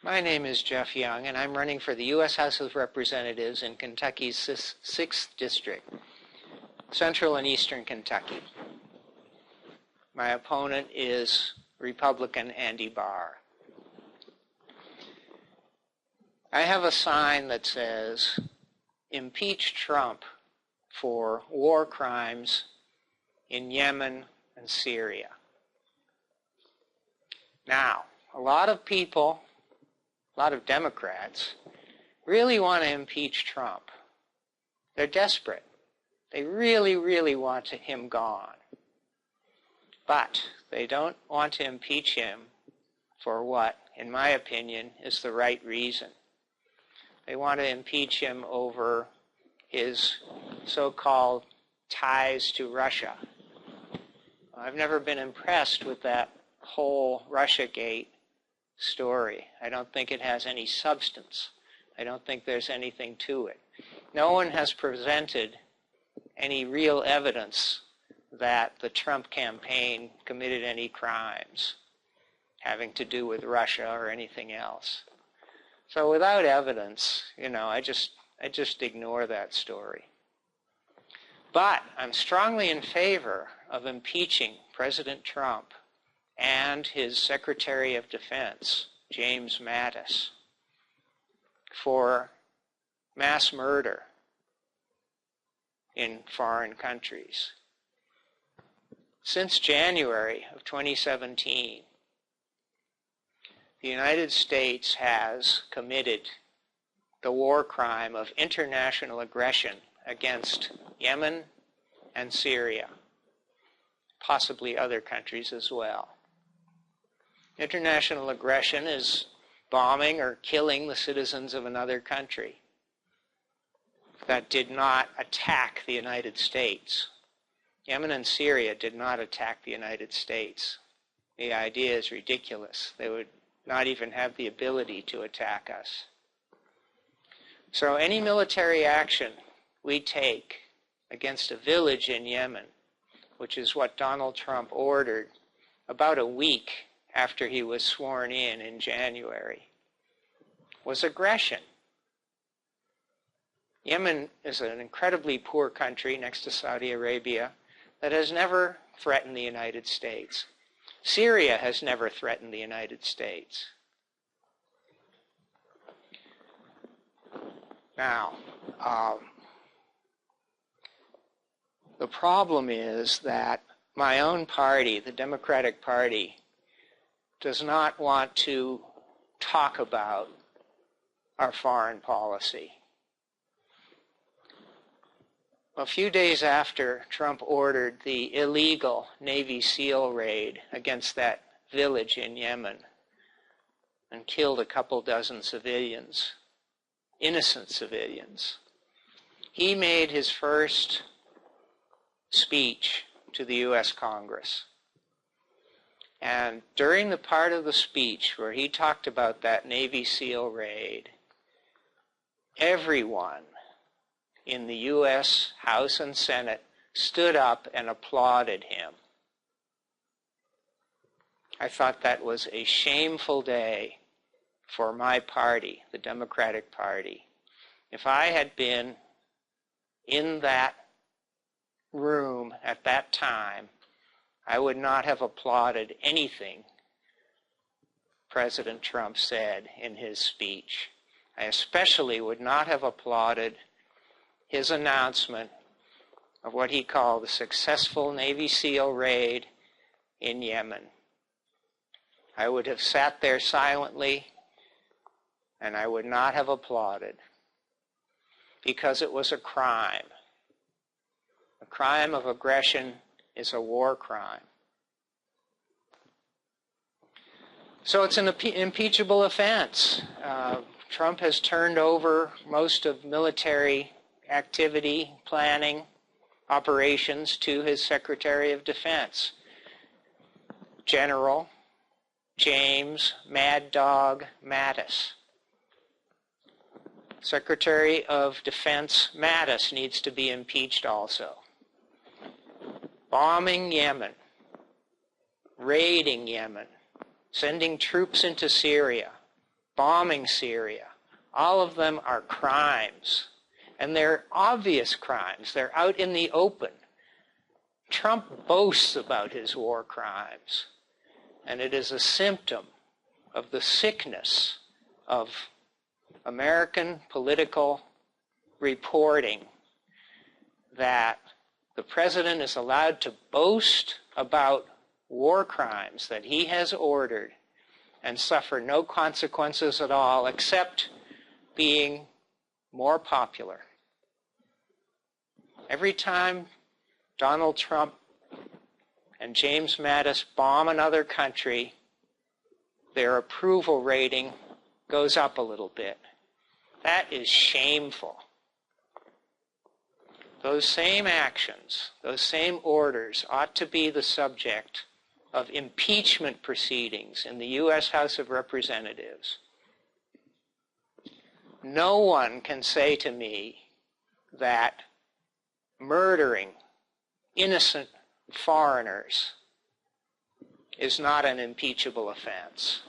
My name is Geoff Young, and I'm running for the U.S. House of Representatives in Kentucky's 6th District, Central and Eastern Kentucky. My opponent is Republican Andy Barr. I have a sign that says, "Impeach Trump for war crimes in Yemen and Syria." Now, a lot of people, a lot of Democrats, really want to impeach Trump. They're desperate. They really, really want him gone. But they don't want to impeach him for what, in my opinion, is the right reason. They want to impeach him over his so-called ties to Russia. I've never been impressed with that whole Russiagate story. I don't think it has any substance. I don't think there's anything to it. No one has presented any real evidence that the Trump campaign committed any crimes having to do with Russia or anything else. So without evidence, I just ignore that story. But I'm strongly in favor of impeaching President Trump and his Secretary of Defense, James Mattis, for mass murder in foreign countries. Since January of 2017, the United States has committed the war crime of international aggression against Yemen and Syria, possibly other countries as well. International aggression is bombing or killing the citizens of another country that did not attack the United States. Yemen and Syria did not attack the United States. The idea is ridiculous. They would not even have the ability to attack us. So any military action we take against a village in Yemen, which is what Donald Trump ordered about a week after he was sworn in January, was aggression. Yemen is an incredibly poor country next to Saudi Arabia that has never threatened the United States. Syria has never threatened the United States. Now, the problem is that my own party, the Democratic Party, does not want to talk about our foreign policy. A few days after Trump ordered the illegal Navy SEAL raid against that village in Yemen and killed a couple dozen civilians, innocent civilians, he made his first speech to the U.S. Congress. And during the part of the speech where he talked about that Navy SEAL raid, everyone in the U.S. House and Senate stood up and applauded him. I thought that was a shameful day for my party, the Democratic Party. If I had been in that room at that time, I would not have applauded anything President Trump said in his speech. I especially would not have applauded his announcement of what he called the successful Navy SEAL raid in Yemen. I would have sat there silently, and I would not have applauded, because it was a crime. A crime of aggression is a war crime. So it's an impeachable offense. Trump has turned over most of military activity, planning, operations to his Secretary of Defense, General James Mad Dog Mattis. Secretary of Defense Mattis needs to be impeached also. Bombing Yemen, raiding Yemen, sending troops into Syria, bombing Syria. All of them are crimes. And they're obvious crimes. They're out in the open. Trump boasts about his war crimes. And it is a symptom of the sickness of American political reporting that the president is allowed to boast about war crimes that he has ordered and suffer no consequences at all except being more popular. Every time Donald Trump and James Mattis bomb another country, their approval rating goes up a little bit. That is shameful. Those same actions, those same orders ought to be the subject of impeachment proceedings in the U.S. House of Representatives. No one can say to me that murdering innocent foreigners is not an impeachable offense.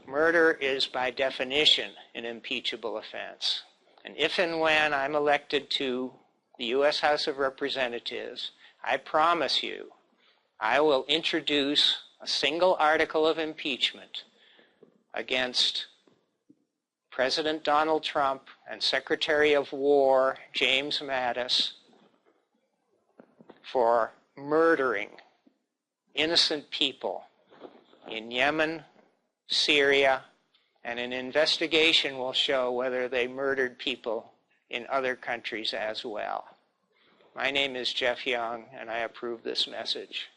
Murder is, by definition, an impeachable offense. And if and when I'm elected to the U.S. House of Representatives, I promise you, I will introduce a single article of impeachment against President Donald Trump and Secretary of War James Mattis for murdering innocent people in Yemen, Syria, and an investigation will show whether they murdered people in other countries as well. My name is Geoff Young, and I approve this message.